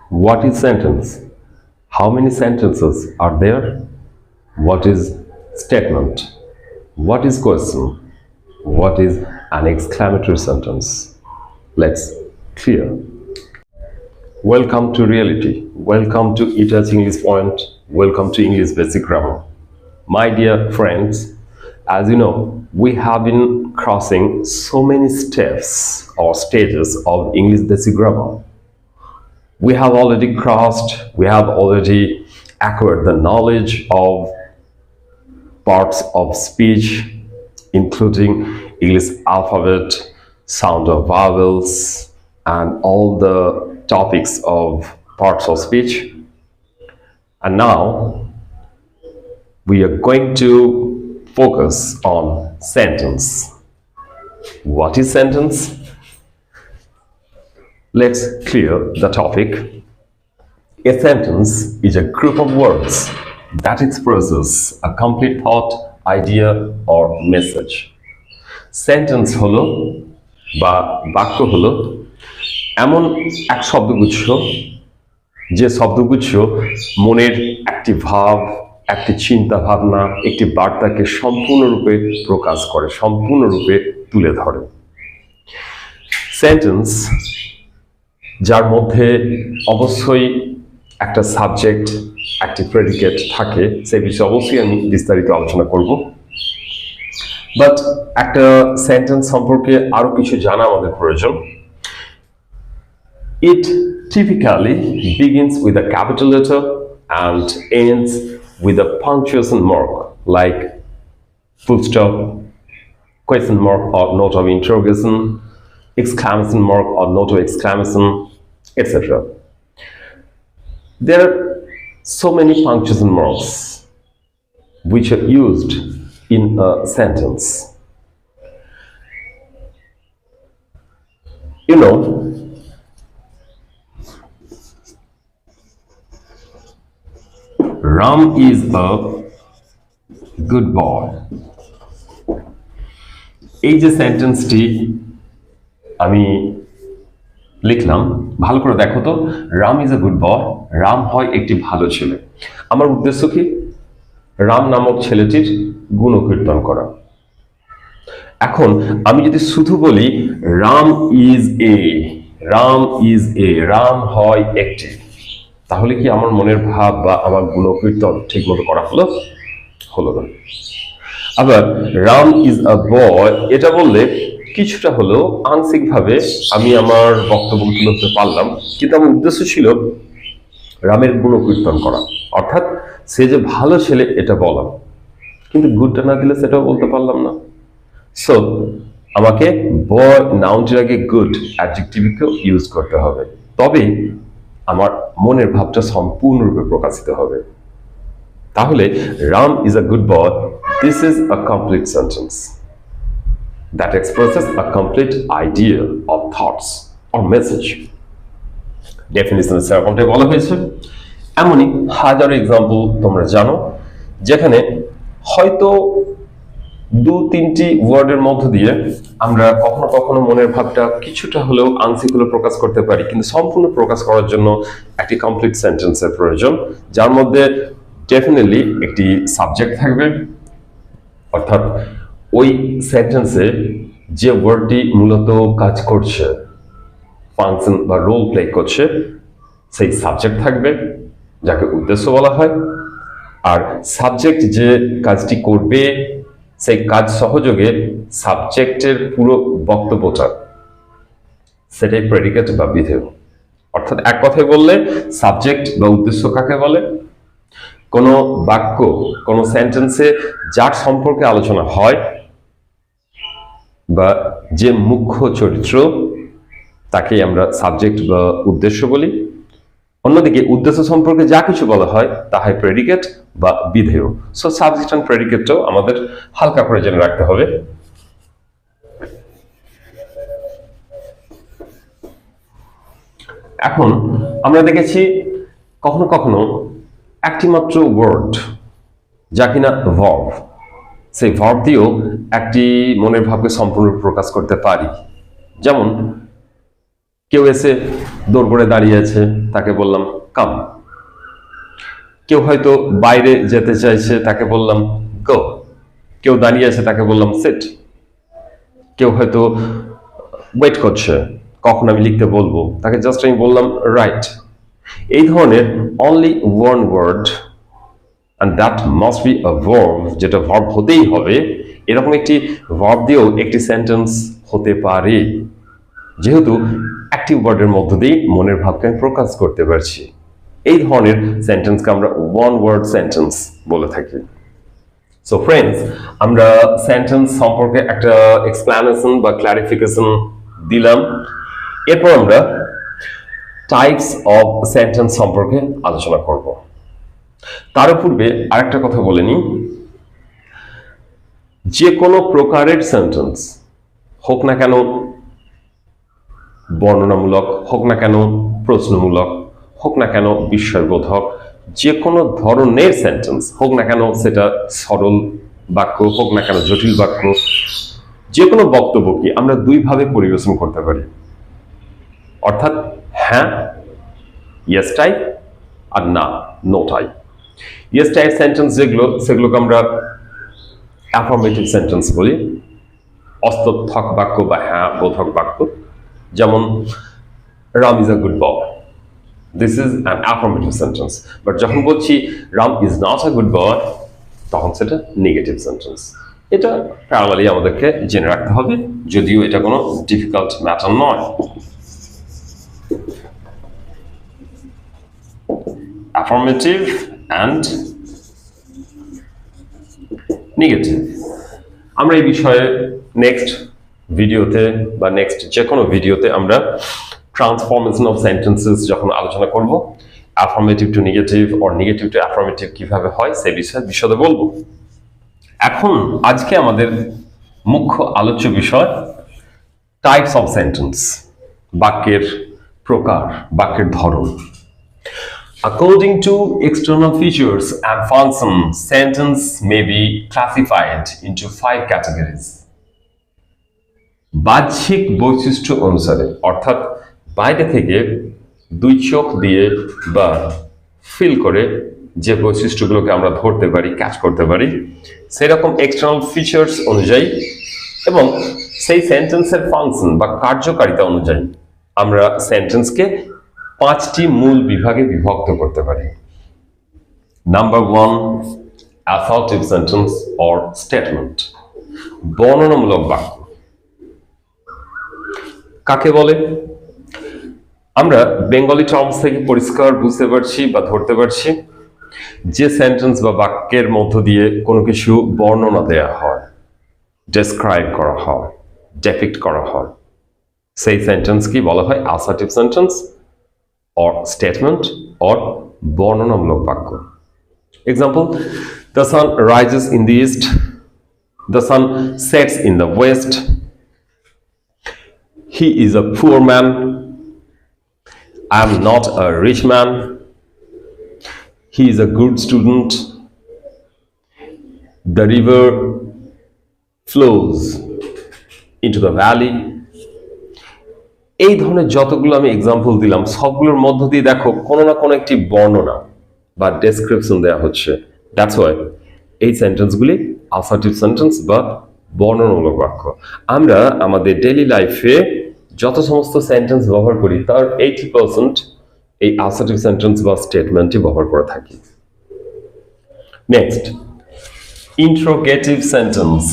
What is sentence? How many sentences are there? What is statement? What is question? What is an exclamatory sentence? Let's clear. Welcome to reality. Welcome to Ita's English Point. Welcome to English Basic Grammar. My dear friends, as you know, we have been crossing so many steps or stages of English Basic Grammar. We have already acquired the knowledge of parts of speech, including English alphabet, sound of vowels, and all the topics of parts of speech. And now we are going to focus on sentence. What is sentence? Let's clear the topic. A sentence is a group of words that expresses a complete thought, idea, or message. Sentence হলো বা বাক্য হলো এমন এক শব্দগুচ্ছ যে শব্দগুচ্ছ মনের একটি ভাব, একটি চিন্তা ভাবনা, একটি বার্তাকে সম্পূর্ণরূপে প্রকাশ করে, সম্পূর্ণরূপে তুলে ধরে। সেন্টেন্স যার মধ্যে অবশ্যই একটা সাবজেক্ট, একটি প্রেডিকেট থাকে, সেই বিষয়ে অবশ্যই আমি বিস্তারিত আলোচনা করব। বাট একটা সেন্টেন্স সম্পর্কে আরো কিছু জানা আমাদের প্রয়োজন। It typically begins with a capital letter and ends with a punctuation mark like full stop, question mark or note of interrogation, exclamation mark or note of exclamation, etc. There are so many punctuation marks which are used in a sentence. You know, Ram is a good boy. এই যে সেন্টেন্সটি আমি লিখলাম, ভালো করে দেখো তো। Ram is a good boy, Ram হয় একটি ভালো ছেলে। আমার উদ্দেশ্য কি? রাম নামক ছেলেটির গুণকীর্তন করা। এখন আমি যদি শুধু বলি Ram is a, Ram is a, Ram হয় একটি, তাহলে কি আমার মনের ভাব বা আমার গুণকীর্তন ঠিক মতো করা হলো না। আবার রাম ইজ আ বয় এটা বললে কিছুটা হলেও আংশিকভাবে আমি আমার বক্তব্য তুলে ধরতে পারলাম, কিন্তু আমার উদ্দেশ্য ছিল রামের গুণকীর্তন করা, অর্থাৎ সে যে ভালো ছেলে এটা বলা, কিন্তু গুডটা না দিলে সেটাও বলতে পারলাম না। সো আমাকে বয় নাউনটির আগে গুড অ্যাডজেক্টিভকেও ইউজ করতে হবে, তবে আমার মনের ভাবটা সম্পূর্ণরূপে প্রকাশিত হবে। তাহলে Ram is a good boy, this is a complete sentence that expresses a complete idea of thoughts or message. Definition সেরকমটাই বলা হয়েছে। এমনই হাজারো এক্সাম্পল তোমরা জানো, যেখানে হয়তো দু তিনটি ওয়ার্ডের মধ্য দিয়ে আমরা কখনো কখনো মনের ভাবটা কিছুটা হলেও আংশিক হলেও প্রকাশ করতে পারি, কিন্তু সম্পূর্ণ প্রকাশ করার জন্য একটি কমপ্লিট সেন্টেন্সের প্রয়োজন, যার মধ্যে ডেফিনেটলি একটি সাবজেক্ট থাকবে, অর্থাৎ ওই সেন্টেন্সে যে ওয়ার্ডটি মূলত কাজ করছে, ফাংশন বা রোল প্লে করছে, সেই সাবজেক্ট থাকবে যাকে উদ্দেশ্য বলা হয়। আর সাবজেক্ট যে কাজটি করবে সেই কাজ সহযোগে সাবজেক্টের পুরো বক্তব্যটা, সেটাই প্রেডিকেট বা বিধেয়। অর্থাৎ এক কথায় বললে সাবজেক্ট বা উদ্দেশ্য কাকে বলে? কোনো বাক্য, কোনো সেন্টেন্সে যার সম্পর্কে আলোচনা হয় বা যে মুখ্য চরিত্র, তাকে আমরা সাবজেক্ট বা উদ্দেশ্য বলি। অন্যদিকে উদ্দেশ্য সম্পর্কে যা কিছু বলা হয় তাহাই প্রেডিকেট বা বিধেয়। সো সাবজেক্ট এন্ড প্রেডিকেটটাও আমাদের হালকা করে জেনে রাখতে হবে। এখন আমরা দেখেছি কখনো কখনো একটি মাত্র ওয়ার্ড, যা কিনা ভার্ব, সেই ভার্ব দিয়েও একটি মনের ভাবকে সম্পূর্ণ প্রকাশ করতে পারি। যেমন কেউ এসে দৌড় করে দাঁড়িয়ে আছে, তাকে বললাম কাম। কেউ হয়তো বাইরে যেতে চাইছে, তাকে বললাম গো। কেউ দাঁড়িয়ে আছে, তাকে বললাম সিট। কেউ হয়তো ওয়েট করছে, কখন আমি লিখতে বলবো, তাকে জাস্ট আমি বললাম রাইট। এই ধরনের only one word and that must be a verb, যেটা ভার্ব হতেই হবে, এরকম একটি ভার্ব দিয়েও একটি সেন্টেন্স হতে পারে, যেহেতু অ্যাক্টিভ ওয়ার্ডের মধ্য দিয়ে মনের ভাবকে আমি প্রকাশ করতে পারছি। এই ধরনের সেন্টেন্সকে আমরা ওয়ান ওয়ার্ড সেন্টেন্স বলে থাকি। সো ফ্রেন্ডস, আমরা সেন্টেন্স সম্পর্কে একটা এক্সপ্লানেশন বা ক্লারিফিকেশন দিলাম। এরপর আমরা টাইপস অফ সেন্টেন্স সম্পর্কে আলোচনা করব। তার পূর্বে আরেকটা কথা বলে নিই, যে কোনো প্রকারের সেন্টেন্স হোক না কেন বর্ণনামূলক, হোক না কেন প্রশ্নমূলক, হোক না কেন বিস্ময়বোধক, যে কোনো ধরনের সেন্টেন্স হোক না কেন সেটা সরল বাক্য, হোক না কেন জটিল বাক্য, যে কোনো বক্তব্যকে আমরা দুইভাবে পরিবেশন করতে পারি। অর্থাৎ হ্যাঁ ইয়েস টাইপ আর না no type. Yes type sentence যেগুলো, সেগুলোকে আমরা অ্যাফার্মেটিভ সেন্টেন্স বলি, অস্তর্থক বাক্য বা হ্যাঁ বোধক বাক্য। যেমন Ram is a good boy, this is an affirmative sentence. But যখন বলছি Ram is not a good boy, তখন সেটা নেগেটিভ সেন্টেন্স। এটা প্যারালালি আমাদেরকে জেনে রাখতে হবে, যদিও এটা কোনো ডিফিকাল্ট ম্যাটার নয়। Affirmative and negative. আমরা এই বিষয়ে নেক্সট ভিডিওতে বা নেক্সট যে কোনো ভিডিওতে আমরা ট্রান্সফরমেশন অফ সেন্টেন্সেস যখন আলোচনা করব, affirmative two negative or negative two affirmative কিভাবে হয় সে বিষয়ে বিশদে বলবো। এখন আজকে আমাদের মুখ্য আলোচ্য বিষয় টাইপস অফ সেন্টেন্স, বাক্যের প্রকার, বাক্যের ধরন। According to external features and functions, sentence may be classified into 5 categories. বাহ্যিক বৈশিষ্ট্য অনুসারে, অর্থাৎ বাইরে থেকে দুই চোখ দিয়ে বা ফিল করে যে বৈশিষ্ট্যগুলোকে আমরা ধরতে পারি, ক্যাচ করতে পারি, সেরকম এক্সটার্নাল ফিচার্স অনুযায়ী এবং সেই সেন্টেন্সের ফাংশন বা কার্যকারিতা অনুযায়ী আমরা সেন্টেন্সকে 5টি মূল বিভাগে বিভক্ত করতে পারি। Number 1, assertive sentence or statement, বর্ণনামূলক বাক্য। কাকে বলে? আমরা বেঙ্গলি টার্মস থেকে পরিষ্কার বুঝতে পারছি বা ধরতে পারছি, যে সেন্টেন্স বা বাক্যের মধ্য দিয়ে কোনো কিছু বর্ণনা দেয়া হয়, ডেসক্রাইব করা হয়, ডেপিক্ট করা হয়, সেই সেন্টেন্স কি বলা হয় assertive sentence or statement or বর্ণনামূলক বাক্য। Example, the sun rises in the east, the sun sets in the west, he is a poor man, I am not a rich man, he is a good student, the river flows into the valley। এই ধরনের যতগুলো আমি example দিলাম, সবগুলোর মধ্য দিয়ে দেখো কোনো না কোনো একটি বর্ণনা বা ডেসক্রিপশন দেওয়া হচ্ছে। দ্যাটস ওয়াই এই সেন্টেন্সগুলি অ্যাসার্টিভ সেন্টেন্স বা বর্ণনামূলক বাক্য। আমরা আমাদের ডেইলি লাইফে যত সমস্ত সেন্টেন্স ব্যবহার করি তার 80% এই অ্যাসার্টিভ সেন্টেন্স বা স্টেটমেন্টই ব্যবহার করে থাকি। Next, interrogative sentence,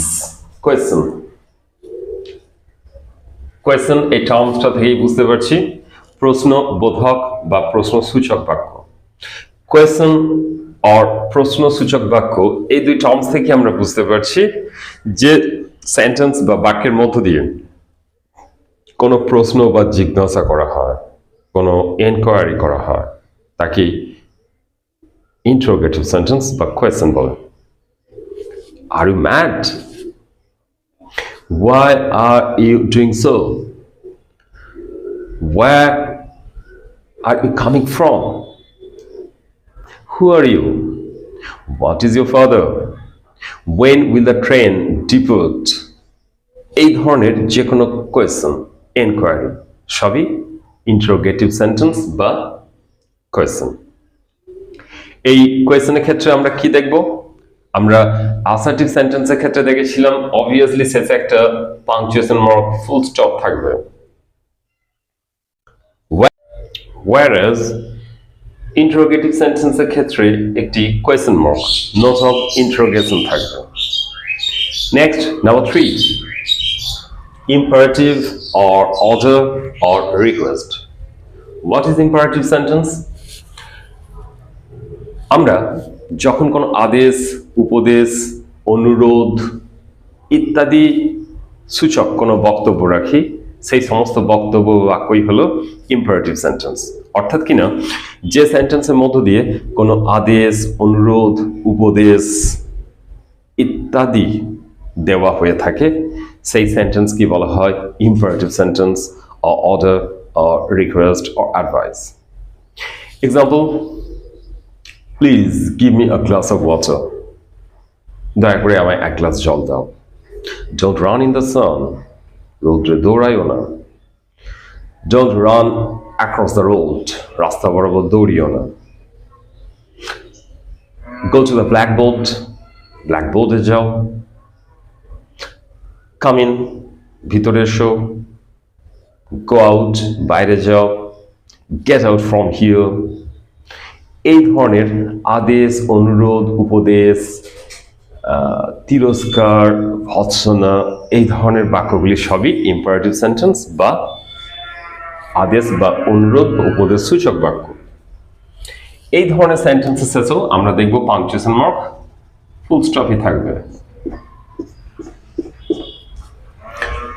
question. Question এই টার্মসটা থেকেই বুঝতে পারছি প্রশ্নবোধক বা প্রশ্নসূচক বাক্য। কোয়েশ্চেন আর প্রশ্নসূচক বাক্য, এই দুই টার্মস থেকে আমরা বুঝতে পারছি যে সেন্টেন্স বা বাক্যের মধ্য দিয়ে কোনো প্রশ্ন বা জিজ্ঞাসা করা হয়, কোনো এনকোয়ারি করা হয়, তাকে ইন্ট্রোগেটিভ সেন্টেন্স বা কোয়েশ্চেন বলে। Are you mad? Why are you doing so? Where are you coming from? Who are you? What is your father? When will the train depart? এই ধরনের যে কোনো কোয়েশ্চেন, এনকোয়ারি সবই ইন্টারোগেটিভ সেন্টেন্স বা question. এই কোয়েশ্চেনের ক্ষেত্রে আমরা কি দেখব? আমরা অ্যাসার্টিভ সেন্টেন্সের ক্ষেত্রে দেখেছিলাম অবভিয়াসলি শেষে একটা পাংচুয়েশন মার্ক, ফুল স্টপ থাকবে। whereas ইন্টারোগেটিভ সেন্টেন্সের ক্ষেত্রে একটি question mark, note of interrogation থাকবে। Next, number 3, imperative or order or request. What is imperative sentence? আমরা যখন কোনো আদেশ, উপদেশ, অনুরোধ ইত্যাদি সূচক কোনো বক্তব্য রাখি, সেই সমস্ত বক্তব্য বাক্যই হলো ইম্পারেটিভ সেন্টেন্স। অর্থাৎ কিনা যে সেন্টেন্সের মধ্য দিয়ে কোনো আদেশ, অনুরোধ, উপদেশ ইত্যাদি দেওয়া হয়ে থাকে সেই সেন্টেন্স কি বলা হয়? Imperative sentence, or order, or request, or advice. Example, please give me a glass of water. দয়া করে আমায় এক গ্লাস জল দাও। Don't run in the sun. রৌদ্রে দৌড়াইও না। Don't run across the road. রাস্তা বরাবর দৌড়িও না। Go to the blackboard. ব্ল্যাকবোর্ডে যাও। Come in, ভিতরে এসো। Go out, বাইরে যাও। Get out from here. এই ধরনের আদেশ, অনুরোধ, উপদেশ, তিরস্কার, ভৎসনা এই ধরনের বাক্যগুলি সবই ইম্পারেটিভ সেন্টেন্স বা আদেশ বা অনুরোধ বা উপদেশ সূচক বাক্য। এই ধরনের সেন্টেন্সের শেষেও আমরা দেখব পাংচুয়েশন মার্ক, ফুল স্টপই থাকবে।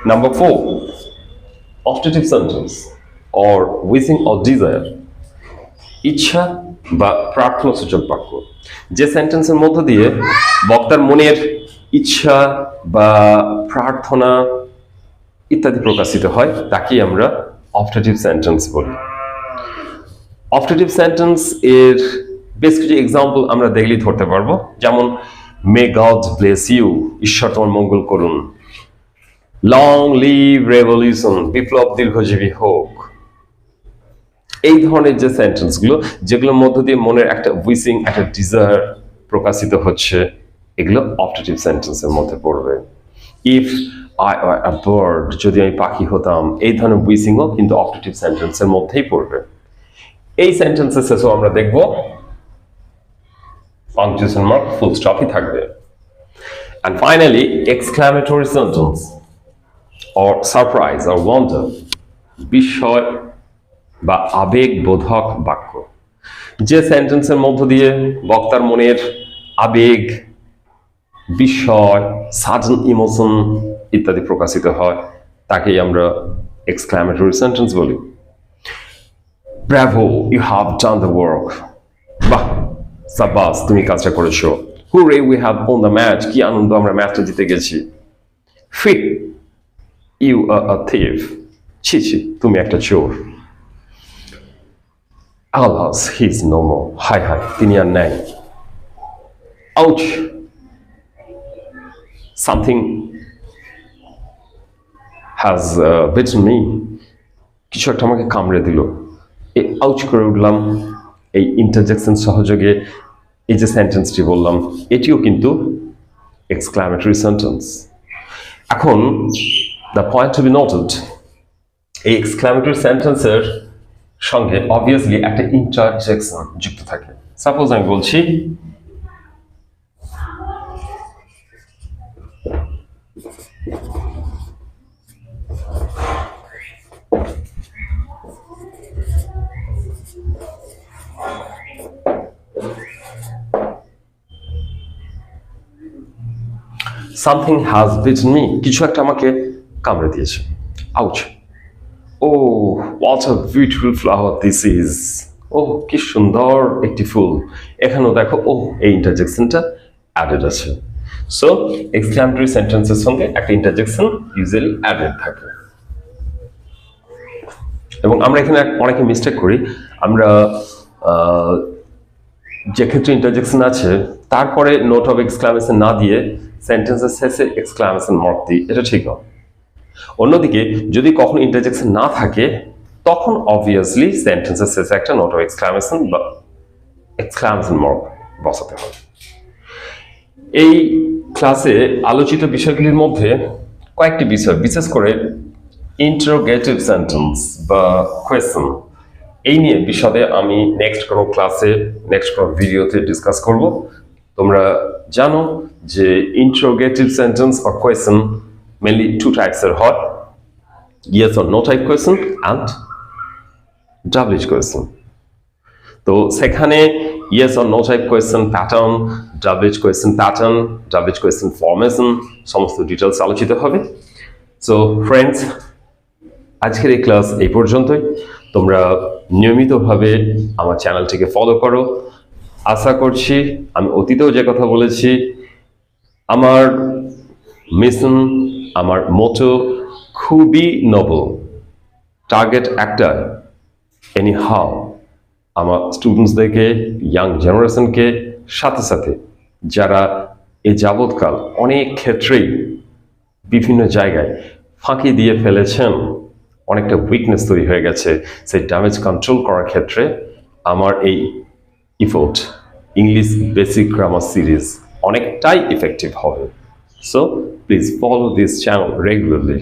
Number 4, optative sentence or wishing or desire, ইচ্ছা বা প্রার্থনা সূচক বাক্য। যে সেন্টেন্সের মধ্য দিয়ে বক্তার মনের ইচ্ছা বা প্রার্থনা ইত্যাদি প্রকাশিত হয় তাকেই আমরা অপটেটিভ সেন্টেন্স বলি। অপটেটিভ সেন্টেন্স এর বেশ কিছু এক্সাম্পল আমরা দেখলেই ধরতে পারবো, যেমন মে গড ব্লেস ইউ, ঈশ্বর তোমার মঙ্গল করুন। লং লিভ রেভলিউশন, বিপ্লব দীর্ঘজীবী হোক। এই ধরনের যে সেন্টেন্সগুলো যেগুলোর মধ্য দিয়ে মনের একটা উইশিং, একটা ডিজায়ার প্রকাশিত হচ্ছে, এগুলো অপটেটিভ সেন্টেন্সের মধ্যে পড়বে। If I were a bird, যদি আমি পাখি হতাম, এই ধরনের উইশিংও কিন্তু অপটেটিভ সেন্টেন্সের মধ্যেই পড়বে। এই সেন্টেন্সের শেষেও আমরা দেখব পাংচুয়েশন মার্ক, ফুল স্টপই থাকবে। And finally, exclamatory sentence or surprise or wonder, বিস্ময় বা আবেগবোধক বাক্য। যে সেন্টেন্সের মধ্য দিয়ে বক্তার মনের আবেগ, বিস্ময়, সাডেন ইমোশন ইত্যাদি প্রকাশিত হয় তাকেই আমরা এক্সক্লামেটরি সেন্টেন্স বলি। Bravo, you have done the work, বাহ সাবাস তুমি কাজটা করেছো। Hurray, we have won the match, কি আনন্দ আমরা ম্যাচটা জিতে গেছি। Fie, you are a thief, ছি ছি তুমি একটা চোর। আলাস, হি ইজ নো মোর, হায় হায় তিনি আর নাই। Ouch, something has beaten me, কিছু একটা আমাকে কামড়ে দিল। এই আউচ করে উঠলাম, এই ইন্টারজেকশন সহযোগে এই যে সেন্টেন্সটি বললাম এটিও কিন্তু এক্সক্লামেটরি সেন্টেন্স। এখন the point to be noted, এই এক্সক্লামেটরি সেন্টেন্সের সঙ্গে অবভিয়াসলি একটা ইন্টারজেকশন যুক্ত থাকে। সাপোজ আমি বলছি something has bitten me, কিছু একটা আমাকে কামড়ে দিয়েছে। Ouch. Oh what a beautiful flower this is, ও কি সুন্দর একটি ফুল। এখানেও দেখো ও এই ইন্টারজেকশনটা অ্যাডেড আছে। সো এক্সক্লামেটরি সেন্টেন্সের সঙ্গে একটা ইন্টারজেকশন ইউজুয়ালি অ্যাডেড থাকে। এবং আমরা এখানে অনেকে মিস্টেক করি, আমরা যে ক্ষেত্রে ইন্টারজেকশন আছে তারপরে নোট অফ এক্সক্লামেশন না দিয়ে সেন্টেন্সের শেষে এক্সক্লামেশন মার্ক দিই, এটা ঠিক নয়। অন্যদিকে যদি কখনো ইন্টারজেকশন না থাকে তখন অবভিয়াসলি সেন্টেন্সের শেষে একটা নোট অফ এক্সক্লামেশন বা এক্সক্লামেশন মার্ক বসাতে হবে। এই ক্লাসে আলোচিত বিষয়গুলির মধ্যে কয়েকটি বিষয়, বিশেষ করে ইন্টারোগেটিভ সেন্টেন্স বা কোয়েশ্চেন, এই নিয়ে বিশদে আমি নেক্সট কোনো ক্লাসে, নেক্সট কোনো ভিডিওতে ডিসকাস করব। তোমরা জানো যে ইন্টারোগেটিভ সেন্টেন্স বা কোয়েশ্চেন মেনলি টু টাইপসের হয়, yes or no type question and double question. তো সেখানে yes or no type question pattern, double question pattern, double question formation সমস্ত ডিটেলস আলোচিত হবে। সো ফ্রেন্ডস, আজকের এই ক্লাস এই পর্যন্তই। তোমরা নিয়মিতভাবে আমার চ্যানেলটিকে ফলো করো। আশা করছি আমি অতীতেও যে কথা বলেছি, আমার মিশন, আমার মোটো খুবই নোবেল, টার্গেট একটা, এনি হাউ আমার স্টুডেন্টসদেরকে, ইয়াং জেনারেশনকে, সাথে সাথে যারা এ যাবৎকাল অনেক ক্ষেত্রেই বিভিন্ন জায়গায় ফাঁকি দিয়ে ফেলেছেন, অনেকটা উইকনেস তৈরি হয়ে গেছে, সেই ড্যামেজ কন্ট্রোল করার ক্ষেত্রে আমার এই effort English basic grammar series অনেকটাই ইফেক্টিভ হবে। So please follow this channel regularly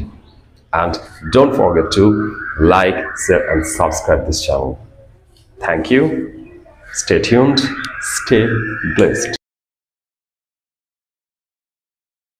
and don't forget to like, share and subscribe this channel. Thank you. Stay tuned. Stay blessed.